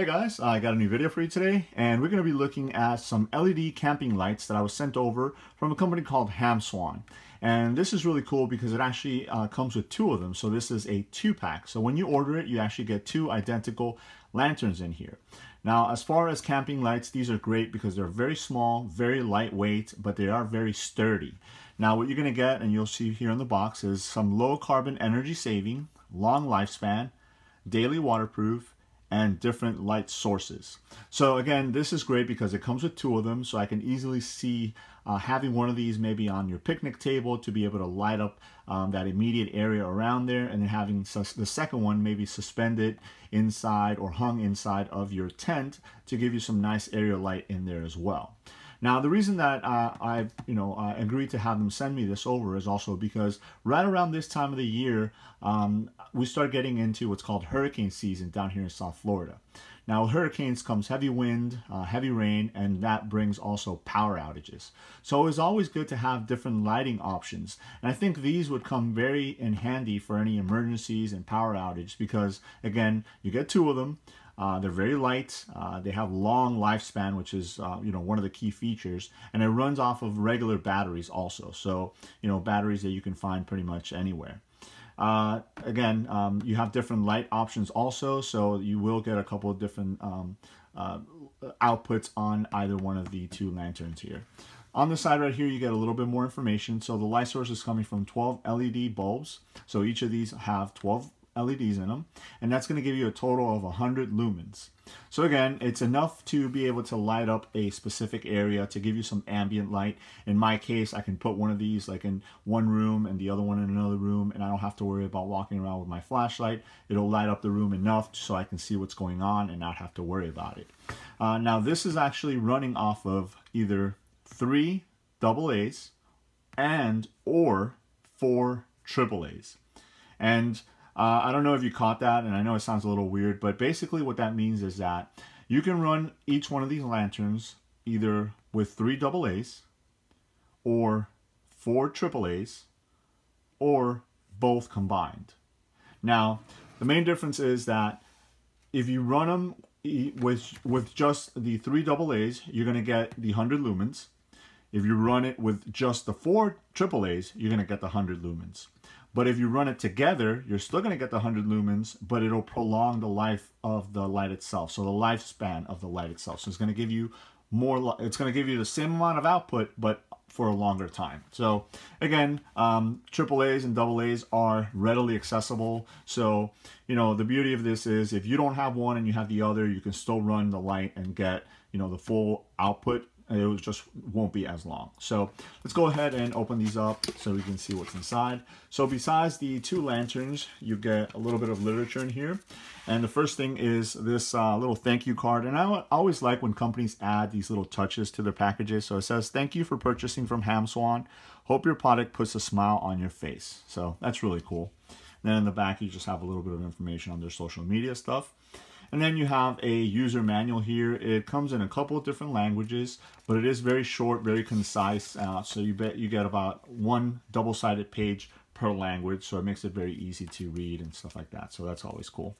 Hey guys, I got a new video for you today, and we're going to be looking at some LED camping lights that I was sent over from a company called Hamswan. And this is really cool because it actually comes with two of them. So this is a 2-pack. So when you order it, you actually get two identical lanterns in here. Now, as far as camping lights, these are great because they're very small, very lightweight, but they are very sturdy. Now, what you're going to get, and you'll see here in the box, is some low carbon energy saving, long lifespan, daily waterproof, and different light sources. So again, this is great because it comes with two of them, so I can easily see having one of these maybe on your picnic table to be able to light up that immediate area around there, and then having the second one maybe suspended inside or hung inside of your tent to give you some nice area light in there as well. Now, the reason that I agreed to have them send me this over is also because right around this time of the year, we start getting into what's called hurricane season down here in South Florida. Now, with hurricanes comes heavy wind, heavy rain, and that brings also power outages. So it's always good to have different lighting options. And I think these would come very in handy for any emergencies and power outage because, again, you get two of them. They're very light. They have long lifespan, which is one of the key features, and it runs off of regular batteries also. So batteries that you can find pretty much anywhere. Again, you have different light options also, so you will get a couple of different outputs on either one of the two lanterns here. On the side right here, you get a little bit more information. So the light source is coming from 12 LED bulbs. So each of these have 12 LEDs in them, and that's going to give you a total of 100 lumens. So again, it's enough to be able to light up a specific area to give you some ambient light. In my case, I can put one of these like in one room and the other one in another room, and I don't have to worry about walking around with my flashlight. It'll light up the room enough so I can see what's going on and not have to worry about it. Now, this is actually running off of either 3 AA's and or 4 AA's. And I don't know if you caught that, and I know it sounds a little weird, but basically what that means is that you can run each one of these lanterns either with 3 AA's or 4 AA's or both combined. Now, the main difference is that if you run them with just the 3 AA's, you're going to get the 100 lumens. If you run it with just the 4 AA's, you're going to get the 100 lumens. But if you run it together, you're still going to get the 100 lumens, but it'll prolong the life of the light itself. So the lifespan of the light itself. So it's going to give you more, it's going to give you the same amount of output, but for a longer time. So again, AA's and AA's are readily accessible. So, the beauty of this is if you don't have one and you have the other, you can still run the light and get, the full output. It just won't be as long. So let's go ahead and open these up so we can see what's inside. So besides the 2 lanterns, you get a little bit of literature in here. And the first thing is this little thank you card. And I always like when companies add these little touches to their packages. So it says, "Thank you for purchasing from Hamswan. Hope your product puts a smile on your face." So that's really cool. And then in the back, you just have a little bit of information on their social media stuff. And then you have a user manual here. It comes in a couple of different languages, but it is very short, very concise. So you get about 1 double-sided page per language, so it makes it very easy to read and stuff like that. So that's always cool.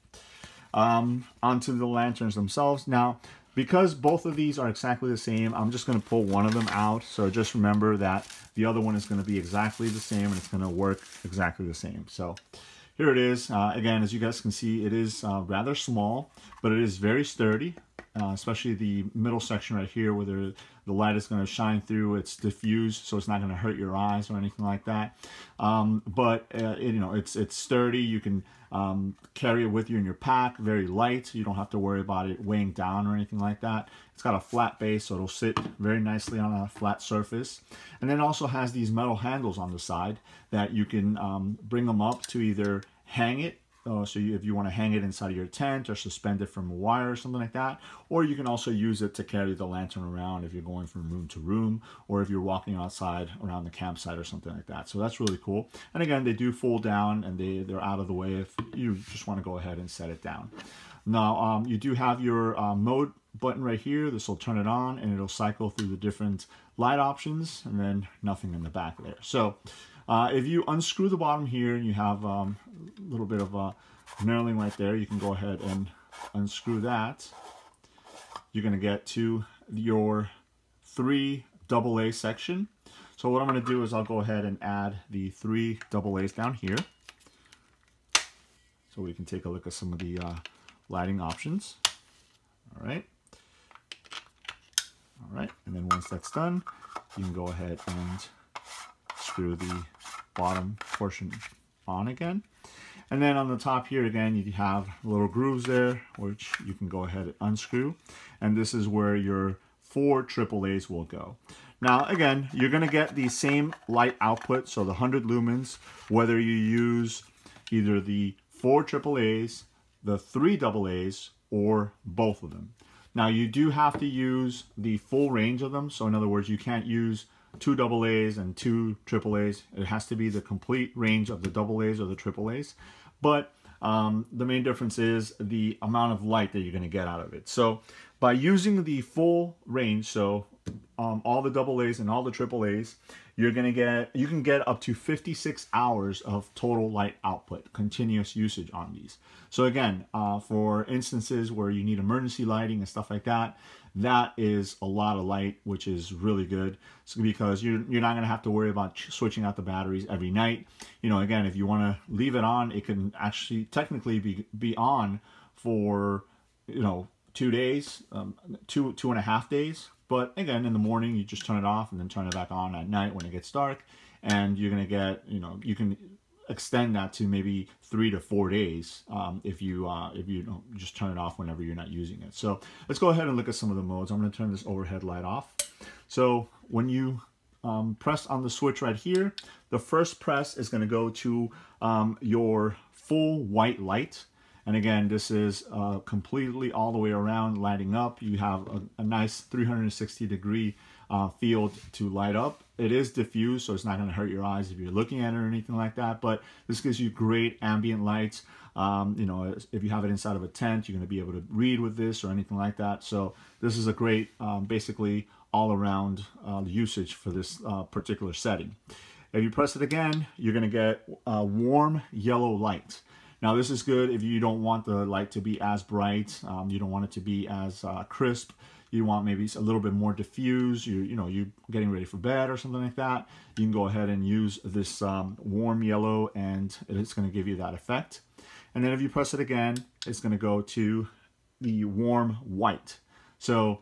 Onto the lanterns themselves. Now, because both of these are exactly the same, I'm just going to pull one of them out. So just remember that the other one is going to be exactly the same, and it's going to work exactly the same. So here it is. Again, as you guys can see, it is rather small, but it is very sturdy, especially the middle section right here where the light is going to shine through. It's diffused, so it's not going to hurt your eyes or anything like that. It's sturdy. You can carry it with you in your pack. Very light. You don't have to worry about it weighing down or anything like that. It's got a flat base, so it'll sit very nicely on a flat surface. And then it also has these metal handles on the side that you can bring them up to either hang it. If you want to hang it inside of your tent or suspend it from a wire or something like that, or you can also use it to carry the lantern around if you're going from room to room, or if you're walking outside around the campsite or something like that. So that's really cool. And again, they do fold down and they're out of the way if you just want to go ahead and set it down. Now, you do have your mode button right here. This will turn it on and it'll cycle through the different light options, and then nothing in the back there. So if you unscrew the bottom here and you have a little bit of a knurling right there, you can go ahead and unscrew that. you're going to get to your 3 AA section. So what I'm going to do is I'll go ahead and add the 3 AA's down here, so we can take a look at some of the lighting options. All right, and then once that's done, you can go ahead and screw the bottom portion on again. And then on the top here again, you have little grooves there, which you can go ahead and unscrew. And this is where your 4 AA's will go. Now again, you're going to get the same light output, so the 100 lumens, whether you use either the 4 AA's, the 3 AA's, or both of them. Now you do have to use the full range of them. So in other words, you can't use 2 AA's and 2 AA's. It has to be the complete range of the AA's or the AA's. But the main difference is the amount of light that you're going to get out of it. So by using the full range, so all the AA's and all the AA's, you can get up to 56 hours of total light output, continuous usage on these. So again, for instances where you need emergency lighting and stuff like that, that is a lot of light, which is really good. So because you're not going to have to worry about switching out the batteries every night. You know, again, if you want to leave it on, it can actually technically be on for, you know, 2 days, 2.5 days. But again, in the morning, you just turn it off and then turn it back on at night when it gets dark. And you're going to get, you know, you can extend that to maybe 3 to 4 days if you don't just turn it off whenever you're not using it. So let's go ahead and look at some of the modes. I'm going to turn this overhead light off. So when you press on the switch right here, the first press is going to go to your full white light. And again, this is completely all the way around lighting up. You have a nice 360-degree field to light up. It is diffused, so it's not going to hurt your eyes if you're looking at it or anything like that. But this gives you great ambient lights. You know, if you have it inside of a tent, you're going to be able to read with this or anything like that. So this is a great, basically all-around usage for this particular setting. If you press it again, you're going to get a warm yellow light. Now this is good if you don't want the light to be as bright, you don't want it to be as crisp, you want maybe a little bit more diffuse, you're getting ready for bed or something like that. You can go ahead and use this warm yellow and it's going to give you that effect. And then if you press it again, it's going to go to the warm white. So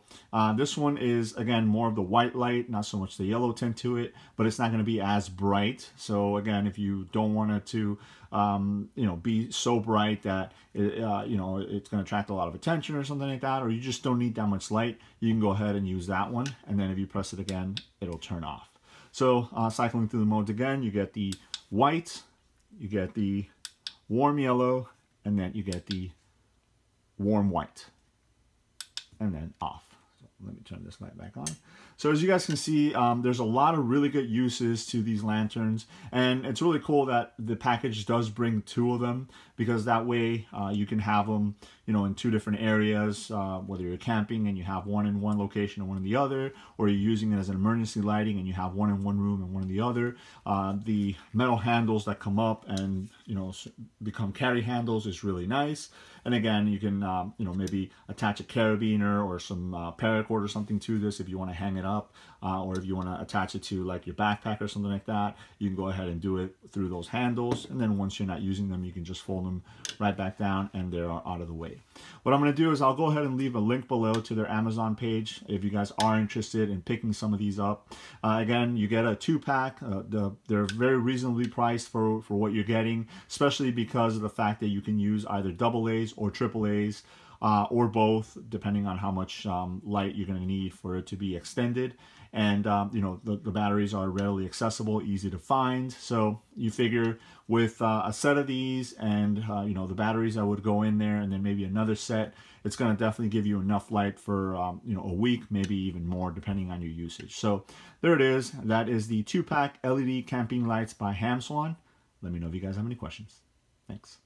this one is, again, more of the white light, not so much the yellow tint to it, but it's not going to be as bright. So again, if you don't want it to, be so bright that, it's going to attract a lot of attention or something like that, or you just don't need that much light, you can go ahead and use that one. And then if you press it again, it'll turn off. So cycling through the modes again, you get the white, you get the warm yellow, and then you get the warm white. And then off. So let me turn this light back on. So as you guys can see, there's a lot of really good uses to these lanterns, and it's really cool that the package does bring 2 of them, because that way you can have them, in 2 different areas, whether you're camping and you have one in one location and one in the other, or you're using it as an emergency lighting and you have one in one room and one in the other. The metal handles that come up and become carry handles is really nice. And again, you can maybe attach a carabiner or some paracord or something to this if you want to hang it up, or if you want to attach it to like your backpack or something like that. You can go ahead and do it through those handles, and then once you're not using them, you can just fold them right back down and they're out of the way. What I'm going to do is I'll go ahead and leave a link below to their Amazon page if you guys are interested in picking some of these up. Again, you get a 2-pack. They're very reasonably priced for what you're getting, especially because of the fact that you can use either AA's or AA's, or both, depending on how much light you're going to need for it to be extended. And the batteries are readily accessible, easy to find. So you figure with a set of these and the batteries that would go in there, and then maybe another set, it's going to definitely give you enough light for a week, maybe even more, depending on your usage. So there it is. That is the 2-pack LED camping lights by Hamswan. Let me know if you guys have any questions. Thanks.